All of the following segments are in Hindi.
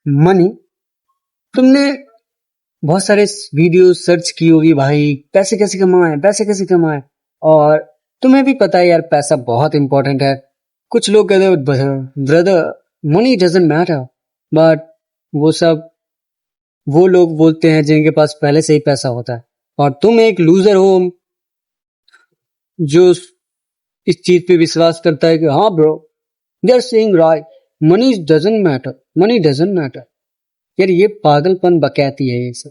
मनी। तुमने बहुत सारे वीडियो सर्च की होगी भाई, पैसे कैसे कमाए। और तुम्हें भी पता है यार, पैसा बहुत इंपॉर्टेंट है। कुछ लोग कहते हैं brother money doesn't matter, but वो सब वो लोग बोलते हैं जिनके पास पहले से ही पैसा होता है। और तुम एक लूजर हो जो इस चीज पे विश्वास करता है कि हाँ bro, they are saying right, money doesn't matter. यार ये पागलपन बकैती है ये सब।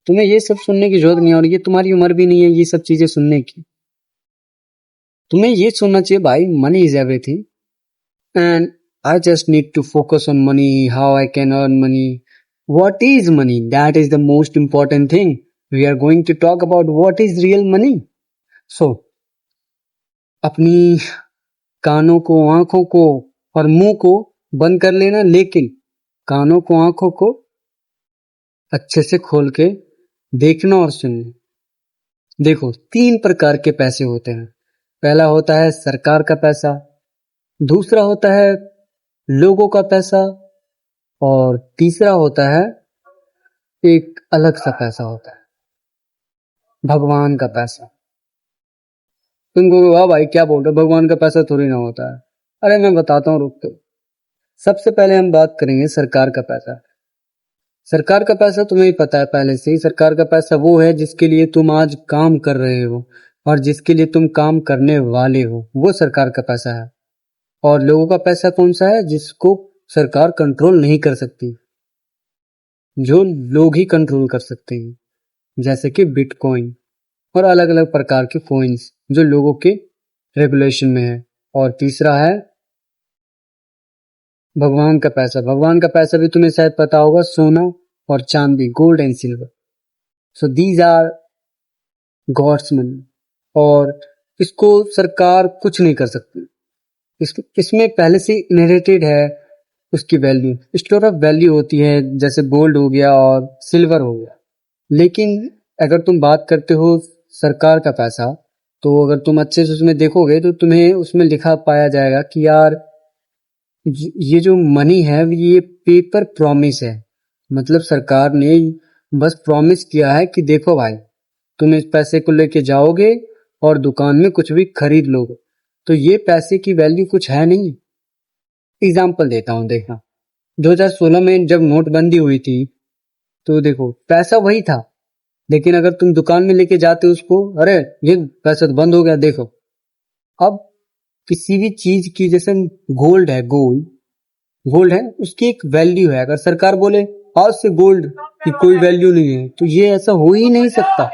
तुम्हें ये सब सुनने की जरूरत नहीं है, और ये तुम्हारी उम्र भी नहीं है ये सब चीजें सुनने की। तुम्हें ये सुनना चाहिए भाई, money is everything and I just need to focus on money, how I can earn money, what is money, that is the most important thing. We are going to talk about what is real money. So अपनी कानों को, आंखों को और मुंह को बंद कर लेना, लेकिन कानों को, आंखों को अच्छे से खोल के देखना और सुनना। देखो, 3 प्रकार के पैसे होते हैं। पहला होता है सरकार का पैसा, दूसरा होता है लोगों का पैसा, और तीसरा होता है एक अलग सा पैसा होता है, भगवान का पैसा। तुम कहोगे वाह भाई क्या बोल रहे हो, भगवान का पैसा थोड़ी ना होता है। अरे मैं बताता हूँ, रुक तो। सबसे पहले हम बात करेंगे सरकार का पैसा। सरकार का पैसा तुम्हें ही पता है पहले से ही। सरकार का पैसा वो है जिसके लिए तुम आज काम कर रहे हो और जिसके लिए तुम काम करने वाले हो, वो सरकार का पैसा है। और लोगों का पैसा कौन सा है? जिसको सरकार कंट्रोल नहीं कर सकती, जो लोग ही कंट्रोल कर सकते हैं, जैसे कि बिटकॉइन और अलग अलग प्रकार के कॉइन्स जो लोगों के रेगुलेशन में है। और तीसरा है भगवान का पैसा। भगवान का पैसा भी तुम्हें शायद पता होगा, सोना और चांदी, gold and silver. So these are God's money, और इसको सरकार कुछ नहीं कर सकती। इसमें पहले से इनहेरिटेड है उसकी वैल्यू, स्टोर ऑफ वैल्यू होती है, जैसे गोल्ड हो गया और सिल्वर हो गया। लेकिन अगर तुम बात करते हो सरकार का पैसा, तो अगर तुम अच्छे से उसमें देखोगे तो तुम्हें उसमें लिखा पाया जाएगा कि यार ये जो मनी है ये पेपर प्रॉमिस है। मतलब सरकार ने बस प्रॉमिस किया है कि देखो भाई, तुम इस पैसे को लेके जाओगे और दुकान में कुछ भी खरीद लोगे, तो ये पैसे की वैल्यू कुछ है नहीं। एग्जाम्पल देता हूँ, देखना 2016 में जब नोटबंदी हुई थी, तो देखो पैसा वही था, लेकिन अगर तुम दुकान में लेके जाते उसको, अरे ये पैसा तो बंद हो गया देखो। अब किसी भी चीज की, जैसे गोल्ड है, गोल्ड है, उसकी एक वैल्यू है। अगर सरकार बोले आज से गोल्ड की कोई वैल्यू नहीं है, तो ये ऐसा हो ही नहीं सकता।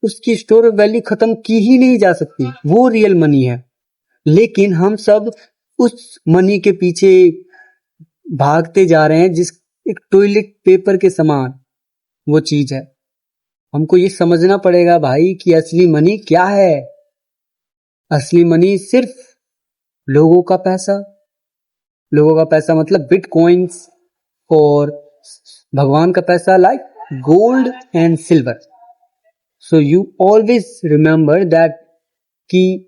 उसकी स्टोर वैल्यू खत्म की ही नहीं जा सकती, वो रियल मनी है। लेकिन हम सब उस मनी के पीछे भागते जा रहे हैं, जिस एक टॉयलेट पेपर के समान वो चीज है। हमको ये समझना पड़ेगा भाई कि असली मनी क्या है। असली मनी सिर्फ लोगों का पैसा, लोगों का पैसा मतलब बिटकॉइंस, और भगवान का पैसा like gold and silver. So you always remember that कि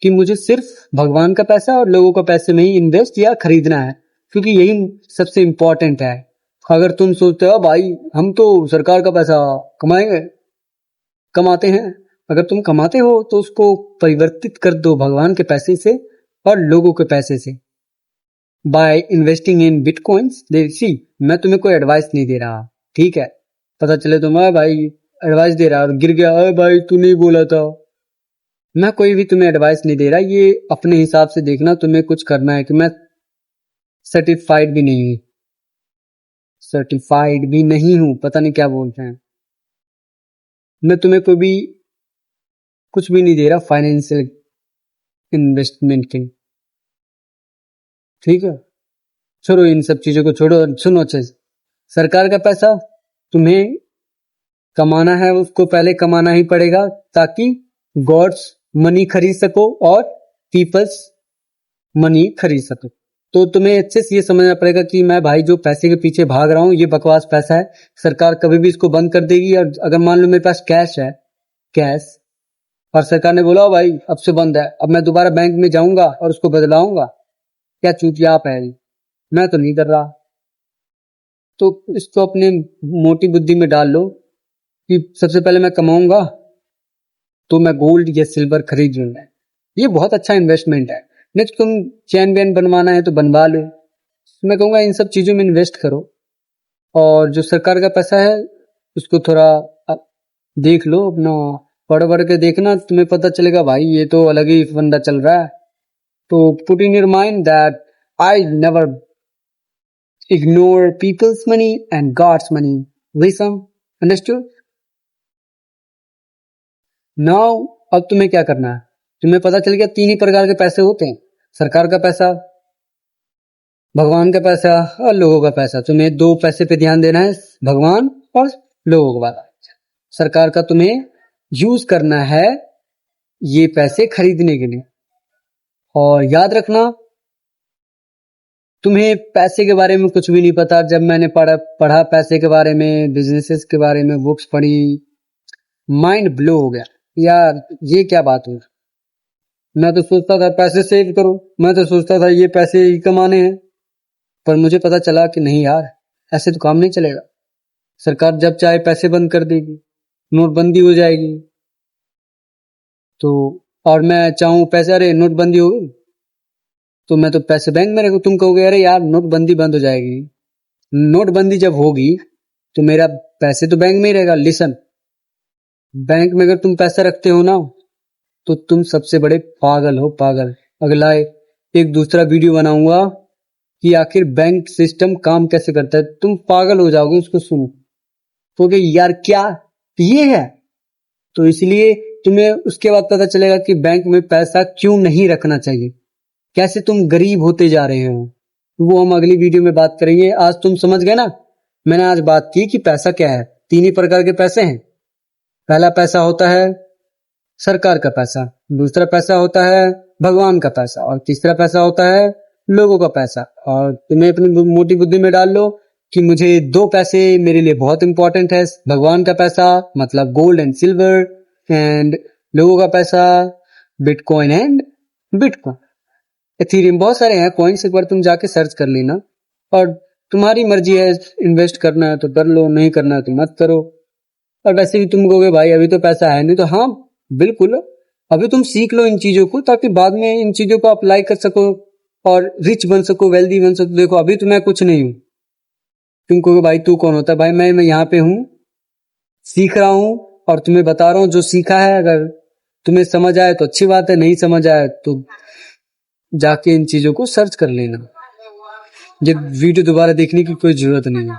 मुझे सिर्फ भगवान का पैसा और लोगों का पैसे में ही इन्वेस्ट या खरीदना है, क्योंकि यही सबसे इंपॉर्टेंट है। अगर तुम सोचते हो भाई हम तो सरकार का पैसा कमाएंगे, कमाते हैं, अगर तुम कमाते हो तो उसको परिवर्तित कर दो भगवान के पैसे से और लोगों के पैसे से, बाय इन्वेस्टिंग इन बिटकॉइंस। सी, मैं तुम्हें कोई एडवाइस नहीं दे रहा, ठीक है? पता चले तो मैं भाई एडवाइस दे रहा और गिर गया, अरे भाई तू नहीं बोला था। मैं कोई भी तुम्हें एडवाइस नहीं दे रहा, ये अपने हिसाब से देखना तुम्हें कुछ करना है। कि मैं सर्टिफाइड भी नहीं हूं, पता नहीं क्या बोलते हैं। मैं तुम्हें कोई भी कुछ भी नहीं दे रहा फाइनेंशियल इन्वेस्टमेंट के, ठीक है? छोड़ो इन सब चीजों को, छोड़ो। सुनो अच्छे से, सरकार का पैसा तुम्हें कमाना है, उसको पहले कमाना ही पड़ेगा, ताकि गॉड्स मनी खरीद सको और पीपल्स मनी खरीद सको। तो तुम्हें अच्छे से ये समझना पड़ेगा कि मैं भाई जो पैसे के पीछे भाग रहा हूँ ये बकवास पैसा है। सरकार कभी भी इसको बंद कर देगी। और अगर मान लो मेरे पास कैश है, कैश, और सरकार ने बोला भाई अब से बंद है, अब मैं दोबारा बैंक में जाऊंगा और उसको बदलाऊंगा, क्या चूतिया आप है? मैं तो नहीं कर रहा। तो इसको अपने मोटी बुद्धि में डाल लो कि सबसे पहले मैं कमाऊंगा तो मैं गोल्ड या सिल्वर खरीद लूंगा। ये बहुत अच्छा इन्वेस्टमेंट है। नहीं तो तुम चैन वैन बनवाना है तो बनवा लो। मैं कहूँगा इन सब चीज़ों में इन्वेस्ट करो। और जो सरकार का पैसा है उसको थोड़ा देख लो अपना, पढ़ पढ़ के देखना, तुम्हें पता चलेगा भाई ये तो अलग ही फंडा चल रहा है। तो put in your mind that I never ignore people's money and God's money. विसम, अंडरस्टूड? नाउ अब तुम्हें क्या करना है? तुम्हें पता चल गया 3 ही प्रकार के पैसे होते हैं, सरकार का पैसा, भगवान का पैसा और लोगों का पैसा। तुम्हें 2 पैसे पे ध्यान देना है, भगवान और लोगों का वाला। सरकार का तुम्हें यूज करना है ये पैसे खरीदने के लिए। और याद रखना, तुम्हें पैसे के बारे में कुछ भी नहीं पता। जब मैंने पढ़ा पैसे के बारे में, बिजनेसेस के बारे में बुक्स पढ़ी, माइंड ब्लो हो गया यार, ये क्या बात हुई। मैं तो सोचता था पैसे सेव करो, मैं तो सोचता था ये पैसे ही कमाने हैं, पर मुझे पता चला कि नहीं यार, ऐसे तो काम नहीं चलेगा। सरकार जब चाहे पैसे बंद कर देगी, नोटबंदी हो जाएगी। तो और मैं चाहूं पैसे, अरे नोटबंदी हो गई तो मैं तो पैसे बैंक में रखूं। तुम कहोगे अरे यार नोटबंदी बंद हो जाएगी। नोटबंदी जब होगी तो मेरा पैसे तो बैंक में ही रहेगा। लिसन, बैंक में अगर तुम पैसा रखते हो ना तो तुम सबसे बड़े पागल हो, पागल। अगला एक दूसरा वीडियो बनाऊंगा कि आखिर बैंक सिस्टम काम कैसे करता है, तुम पागल हो जाओगे उसको सुनो। तो यार क्या ये है, तो इसलिए तुम्हें उसके बाद पता चलेगा कि बैंक में पैसा क्यों नहीं रखना चाहिए, कैसे तुम गरीब होते जा रहे हो। वो हम अगली वीडियो में बात करेंगे। आज तुम समझ गए ना, मैंने आज बात की कि पैसा क्या है। 3 ही प्रकार के पैसे हैं। पहला पैसा होता है सरकार का पैसा, दूसरा पैसा होता है भगवान का पैसा, और तीसरा पैसा होता है लोगों का पैसा। और तुम्हें अपनी मोटी बुद्धि में डाल लो कि मुझे 2 पैसे मेरे लिए बहुत इंपॉर्टेंट है। भगवान का पैसा मतलब गोल्ड एंड सिल्वर, एंड लोगों का पैसा बिटकॉइन एंड बिटकॉइन, एथेरियम, बहुत सारे हैं कॉइन्स। एक बार तुम जाके सर्च कर लेना। और तुम्हारी मर्जी है, इन्वेस्ट करना है तो कर लो, नहीं करना है तो मत करो। और वैसे भी तुम कहोगे भाई अभी तो पैसा है नहीं, तो हाँ बिल्कुल, अभी तुम सीख लो इन चीजों को ताकि बाद में इन चीजों को अप्लाई कर सको और रिच बन सको, वेल्दी बन सको। देखो अभी तो मैं कुछ नहीं हूं। तुम कहोगे भाई तू कौन होता है? भाई मैं यहाँ पे हूँ, सीख रहा हूँ और तुम्हें बता रहा हूँ जो सीखा है। अगर तुम्हें समझ आए तो अच्छी बात है, नहीं समझ आए तो जाके इन चीजों को सर्च कर लेना। ये वीडियो दोबारा देखने की कोई जरूरत नहीं है,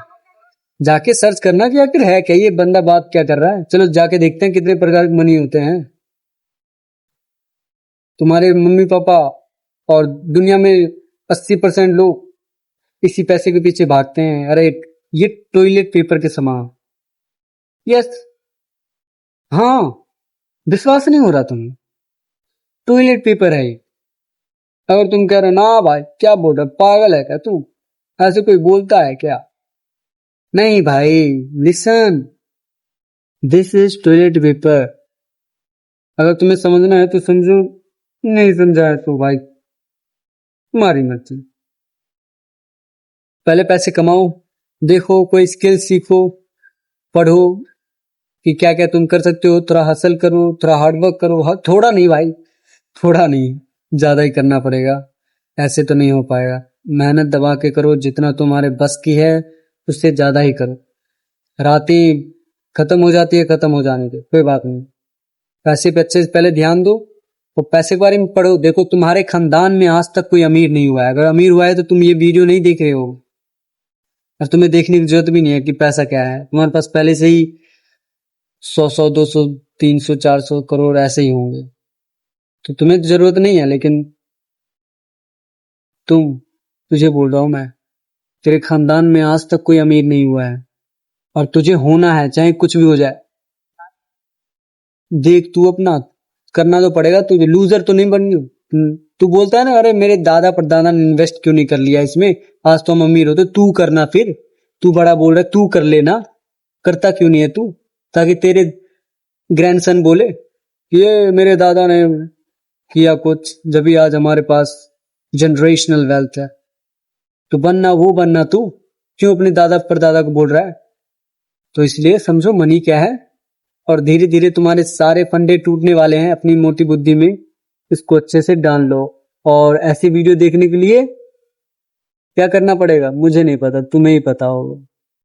जाके सर्च करना कि आखिर है क्या, ये बंदा बात क्या कर रहा है। चलो जाके देखते हैं कितने प्रकार के मनी होते हैं। तुम्हारे मम्मी पापा और दुनिया में 80% लोग इसी पैसे के पीछे भागते हैं। अरे ये टॉयलेट पेपर के समान। यस, हाँ, विश्वास नहीं हो रहा तुम्हें? टॉयलेट पेपर है ये। अगर तुम कह रहे ना भाई क्या बोल रहा, पागल है क्या तू, ऐसे कोई बोलता है क्या? नहीं भाई, listen, this is toilet paper. अगर तुम्हें समझना है तो समझो, नहीं समझा है तो भाई तुम्हारी मर्जी। पहले पैसे कमाओ, देखो कोई स्किल सीखो, पढ़ो कि क्या क्या तुम कर सकते हो, थोड़ा हसल करो, थोड़ा हार्डवर्क करो। थोड़ा नहीं भाई, थोड़ा नहीं, ज्यादा ही करना पड़ेगा, ऐसे तो नहीं हो पाएगा। मेहनत दबा के करो, जितना तुम्हारे बस की है उससे ज्यादा ही करो। रातें खत्म हो जाती है, खत्म हो जाने दो, कोई बात नहीं। पैसे पे अच्छे से पहले ध्यान दो और पैसे के बारे में पढ़ो। देखो तुम्हारे खानदान में आज तक कोई अमीर नहीं हुआ है। अगर अमीर हुआ है तो तुम ये वीडियो नहीं देख रहे हो, और तुम्हें देखने की जरूरत भी नहीं है कि पैसा क्या है। तुम्हारे पास पहले से ही 100 200 300 400 करोड़ ऐसे ही होंगे, तो तुम्हें जरूरत नहीं है। लेकिन तुझे बोल रहा हूं मैं, तेरे खानदान में आज तक कोई अमीर नहीं हुआ है और तुझे होना है, चाहे कुछ भी हो जाए। देख तू अपना करना तो पड़ेगा, तुझे लूजर तो नहीं बननी। तू बोलता है ना अरे मेरे दादा परदादा ने इन्वेस्ट क्यों नहीं कर लिया इसमें, आज तो हम अमीर होते। तू करना, फिर तू बड़ा बोल रहा है, तू कर लेना। करता क्यों नहीं है तू, ताकि तेरे ग्रैंडसन बोले ये मेरे दादा ने किया कुछ, जब भी आज हमारे पास जनरेशनल वेल्थ है। तो बनना वो बनना तू क्यों अपने दादा परदादा को बोल रहा है। तो इसलिए समझो मनी क्या है, और धीरे धीरे तुम्हारे सारे फंडे टूटने वाले हैं अपनी मोटी बुद्धि में। इसको अच्छे से डाल लो। और ऐसी वीडियो देखने के लिए क्या करना पड़ेगा मुझे नहीं पता, तुम्हें ही पता होगा।